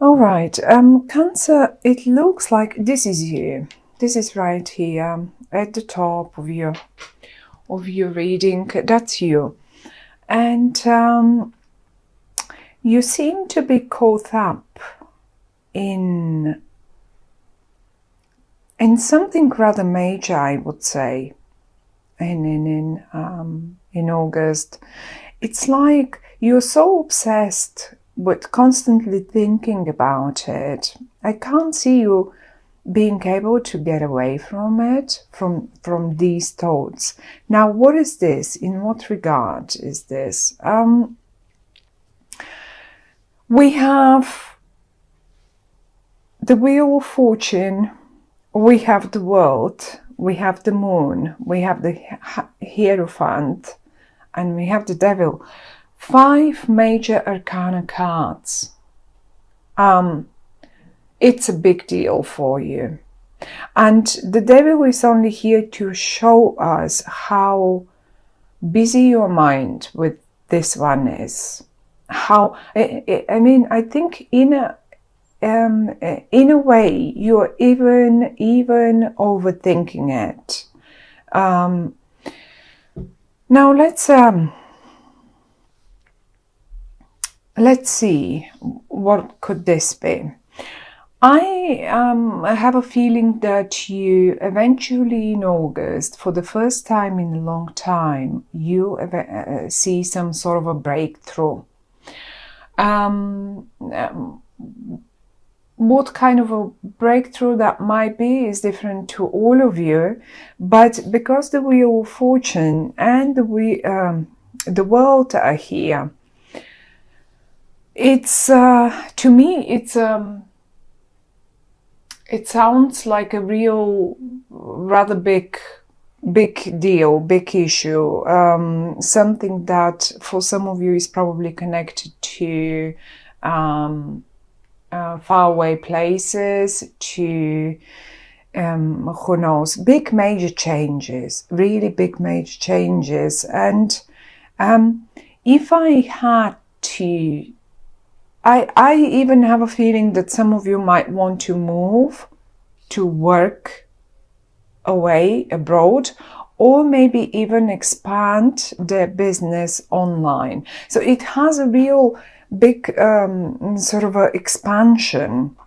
All right, Cancer, it looks like this is you. This is right here at the top of your reading. That's you. And you seem to be caught up in something rather major, I would say, in August. It's like you're so obsessed with constantly thinking about it. I can't see you being able to get away from it, from these thoughts. Now, what is this? In what regard is this? We have the Wheel of Fortune, we have the World, we have the Moon, we have the Hierophant, and we have the Devil. 5 major arcana cards. It's a big deal for you. And the Devil is only here to show us how busy your mind with this one is. How, I mean, I think in a way, you're even overthinking it. Now let's see, what could this be? I have a feeling that you eventually in August, for the first time in a long time, you see some sort of a breakthrough. What kind of a breakthrough that might be is different to all of you, but because the Wheel of Fortune and the World are here, it's to me it sounds like a real rather big deal, big issue, something that for some of you is probably connected to faraway places, to who knows, big major changes, really big major changes. And if I had to, I even have a feeling that some of you might want to move to work away abroad, or maybe even expand their business online. So it has a real big sort of a expansion.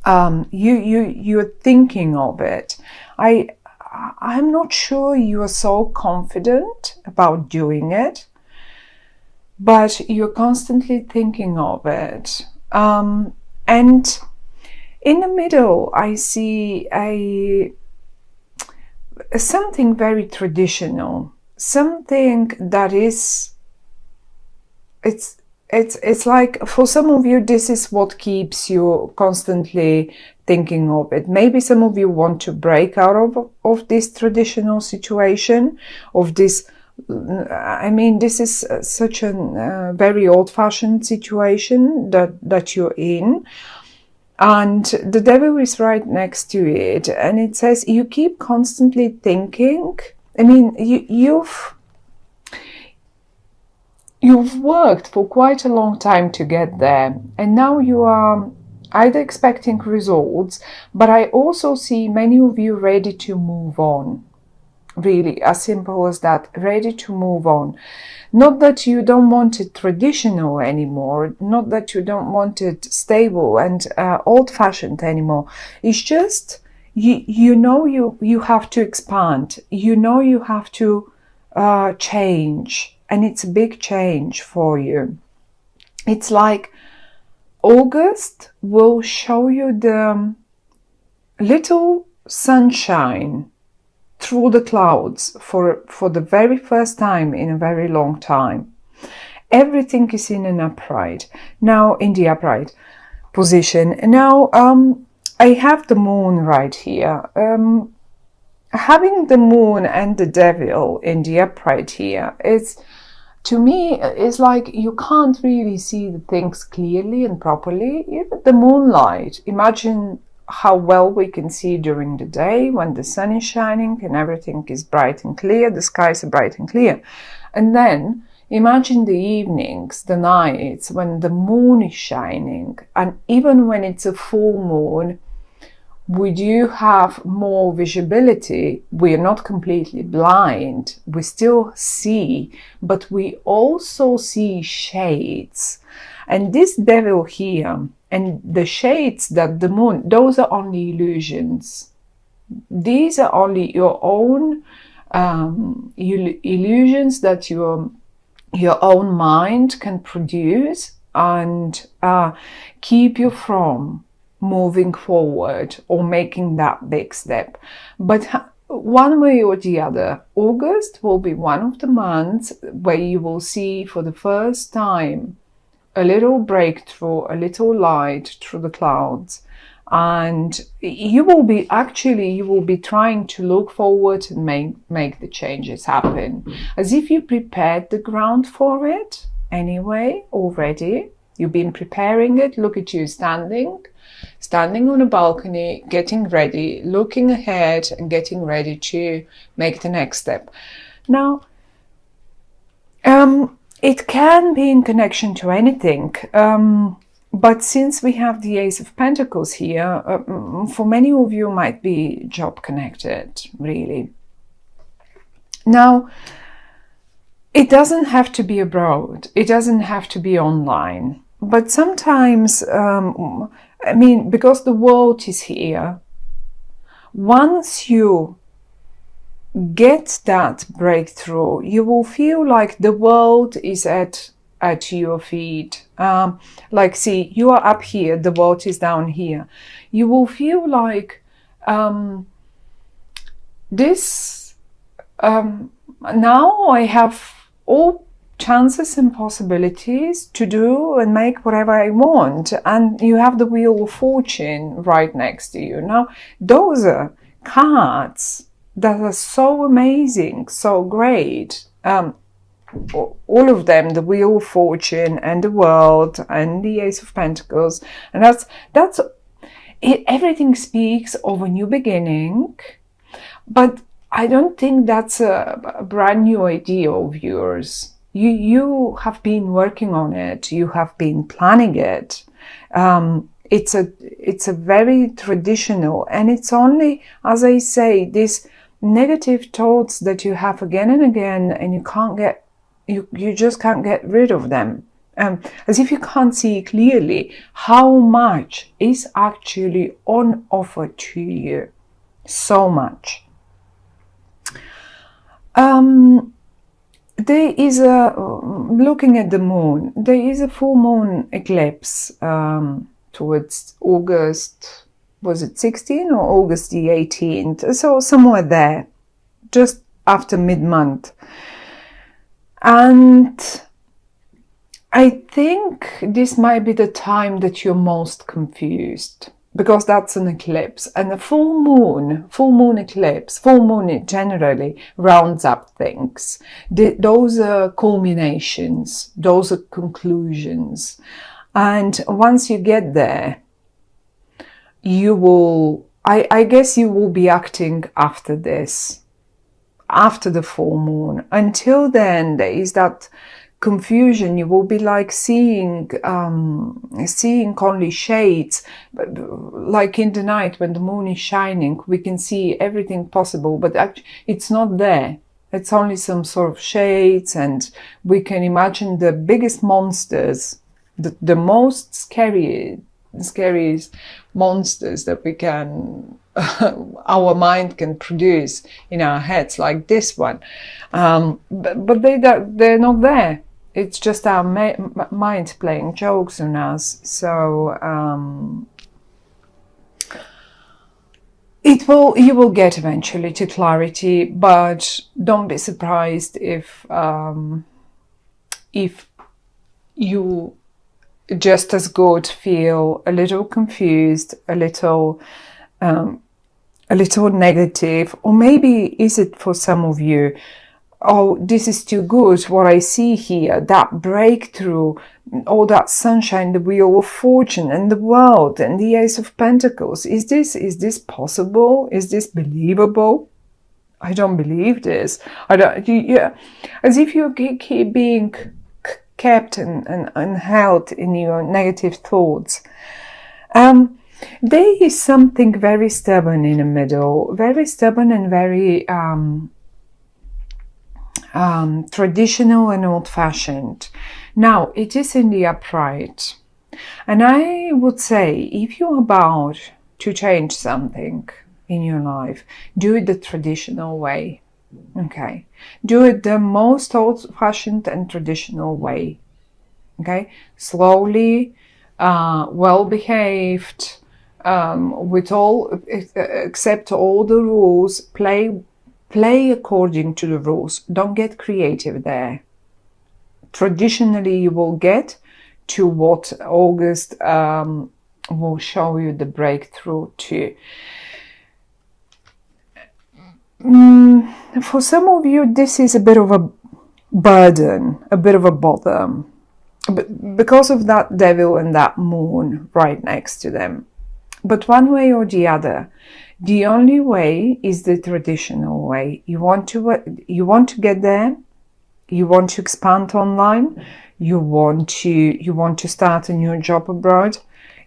You're thinking of it. I'm not sure you are so confident about doing it, but you're constantly thinking of it. And in the middle, I see something very traditional, something that is, it's like for some of you, this is what keeps you constantly thinking of it. Maybe some of you want to break out of this traditional situation, of this. I mean, this is such a very old-fashioned situation that you're in, and the Devil is right next to it, and it says you keep constantly thinking. I mean, you've worked for quite a long time to get there, and now you are either expecting results, but I also see many of you ready to move on. Really, as simple as that, ready to move on. Not that you don't want it traditional anymore, not that you don't want it stable and old-fashioned anymore. It's just you know you have to expand. You know you have to change, and it's a big change for you. It's like August will show you the little sunshine through the clouds for the very first time in a very long time. Everything is in an upright. Now, in the upright position. Now, I have the moon right here. Having the moon and the Devil in the upright here, to me, it's like you can't really see the things clearly and properly. Even the moonlight, imagine how well we can see during the day when the sun is shining and everything is bright and clear, the skies are bright and clear. And then Imagine the evenings, the nights when the moon is shining, and even when it's a full moon, we do have more visibility. We are not completely blind. We still see, but we also see shades. And this devil here and the shades that the moon, those are only illusions. These are only your own illusions that your own mind can produce and keep you from moving forward or making that big step. But one way or the other, August will be one of the months where you will see for the first time a little breakthrough, a little light through the clouds. And you will be trying to look forward and make the changes happen, as if you prepared the ground for it anyway already. You've been preparing it. Look at you standing on a balcony, getting ready, looking ahead and getting ready to make the next step. Now, it can be in connection to anything. But since we have the Ace of Pentacles here, for many of you might be job connected, really. Now, it doesn't have to be abroad. It doesn't have to be online. But sometimes, I mean, because the world is here, once you get that breakthrough, you will feel like the world is at your feet. Like, see, you are up here, the world is down here. You will feel like now I have all chances and possibilities to do and make whatever I want, and you have the Wheel of Fortune right next to you. Now, those are cards that are so amazing, so great. All of them, the Wheel of Fortune and the World and the Ace of Pentacles, and that's it. Everything speaks of a new beginning, but I don't think that's a brand new idea of yours. You have been working on it. You have been planning it. It's a very traditional, and it's only, as I say, these negative thoughts that you have again and again, and you just can't get rid of them. As if you can't see clearly how much is actually on offer to you. So much. There is looking at the moon, there is a full moon eclipse towards August, was it 16 or August the 18th? So somewhere there, just after mid-month. And I think this might be the time that you're most confused, because that's an eclipse, and a full moon eclipse, full moon generally rounds up things. Those are culminations, those are conclusions. And once you get there, you will, I guess you will be acting after this, after the full moon. Until then, there is that confusion. You will be like seeing only shades, like in the night when the moon is shining, we can see everything possible, but actually it's not there. It's only some sort of shades, and we can imagine the biggest monsters, the most scariest monsters that we can our mind can produce in our heads, like this one, but they're not there. It's just our mind playing jokes on us. So you will get eventually to clarity, but don't be surprised if you just as good feel a little confused, a little negative, or maybe is it for some of you, oh, this is too good, what I see here, that breakthrough, all that sunshine, the Wheel of Fortune and the World and the Ace of Pentacles. Is this possible? Is this believable? I don't believe this. I don't. Yeah, as if you keep being kept and held in your negative thoughts. There is something very stubborn in the middle, very stubborn and very traditional and old-fashioned. Now, it is in the upright. And I would say, if you're about to change something in your life, do it the traditional way. Okay? Do it the most old-fashioned and traditional way. Okay? Slowly, well-behaved, with all, accept all the rules, play according to the rules. Don't get creative there. Traditionally, you will get to what August will show you the breakthrough to. For some of you, this is a bit of a burden, a bit of a bother, because of that devil and that moon right next to them. But one way or the other, the only way is the traditional way. You want to get there. You want to expand online. You want to start a new job abroad.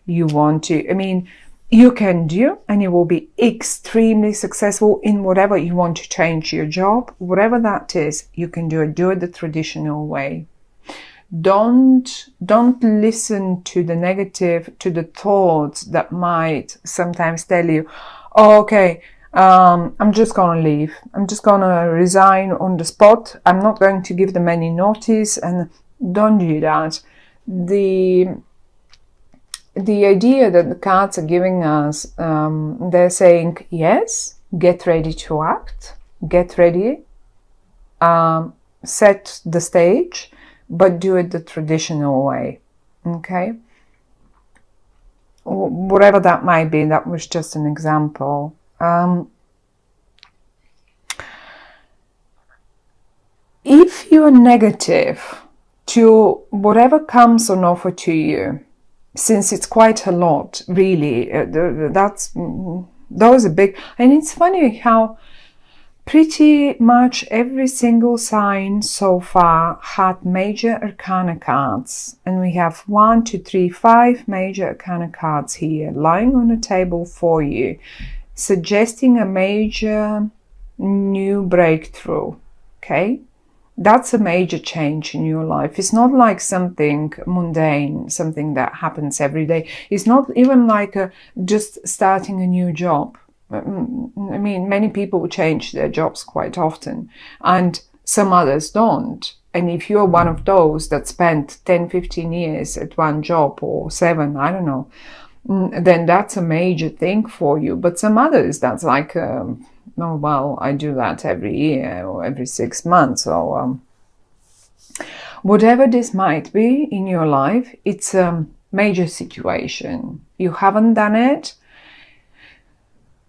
You want to. I mean, you can do, and you will be extremely successful in whatever you want to change your job, whatever that is. You can do it. Do it the traditional way. Don't listen to the negative, to the thoughts that might sometimes tell you, oh, okay, I'm just going to leave. I'm just going to resign on the spot. I'm not going to give them any notice. And don't do that. The idea that the cards are giving us, they're saying, yes, get ready to act. Get ready. Set the stage. But do it the traditional way, okay? Whatever that might be, that was just an example. If you're negative to whatever comes on offer to you, since it's quite a lot, really, those are big. And it's funny how pretty much every single sign so far had major arcana cards, and we have 1, 2, 3, 5 major arcana cards here lying on the table for you, suggesting a major new breakthrough. Okay, that's a major change in your life. It's not like something mundane, something that happens every day. It's not even like just starting a new job. I mean, many people change their jobs quite often, and some others don't. And if you're one of those that spent 10, 15 years at one job, or 7, I don't know, then that's a major thing for you. But some others, that's like, oh, well, I do that every year or every 6 months. Or whatever this might be in your life, it's a major situation. You haven't done it.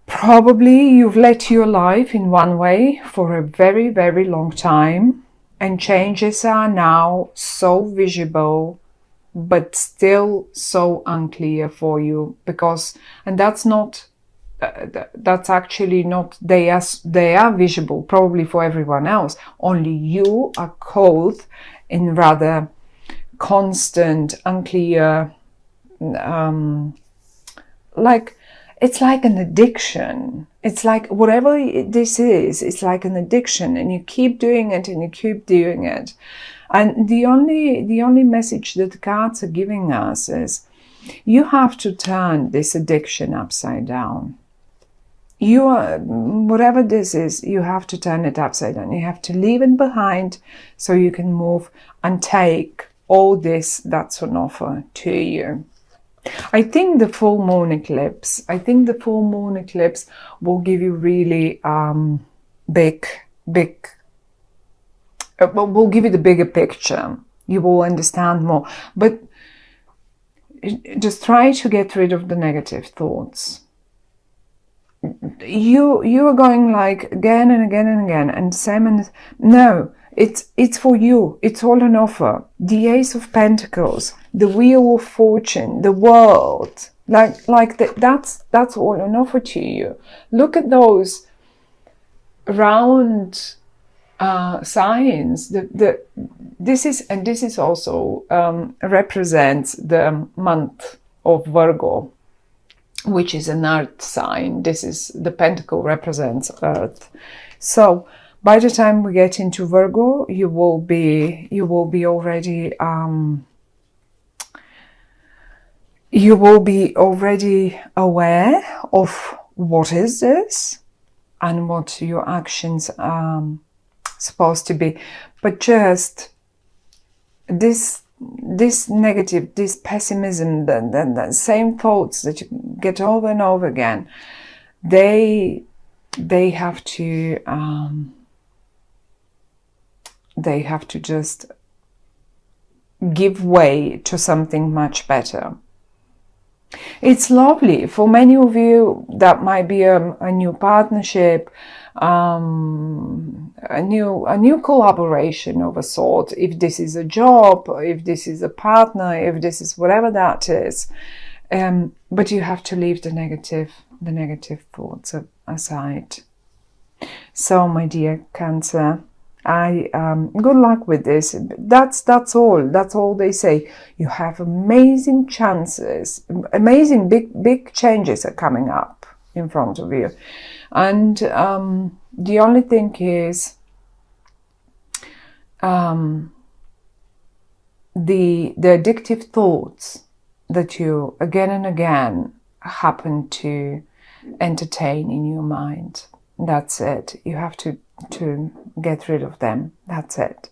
Probably you've led your life in one way for a very, very long time, and changes are now so visible, but still so unclear for you, because, and that's not, that's actually not, they are visible probably for everyone else, only you are caught in rather constant, unclear, like, it's like an addiction. It's like whatever this is, it's like an addiction, and you keep doing it and you keep doing it. And the only message that the cards are giving us is you have to turn this addiction upside down. You are, whatever this is, you have to turn it upside down. You have to leave it behind so you can move and take all this that's on offer to you. I think the full moon eclipse will give you really will give you the bigger picture. You will understand more. But just try to get rid of the negative thoughts. You are going like again and again and again, and same, and no, it's for you. It's all on offer. The Ace of Pentacles, the Wheel of Fortune, the World, that's all on offer to you. Look at those round signs. This is also represents the month of Virgo, which is an earth sign. This is the pentacle represents earth. So by the time we get into Virgo, you will be already aware of what is this and what your actions are supposed to be. But just this negative, this pessimism, the same thoughts that you get over and over again, they have to just give way to something much better. It's lovely. For many of you, that might be a new partnership, a new collaboration of a sort. If this is a job, if this is a partner, if this is whatever that is, but you have to leave the negative thoughts aside. So, my dear Cancer, good luck with this. That's all they say. You have amazing chances, amazing big changes are coming up in front of you, and the only thing is the addictive thoughts that you again and again happen to entertain in your mind. That's it. You have to get rid of them. That's it.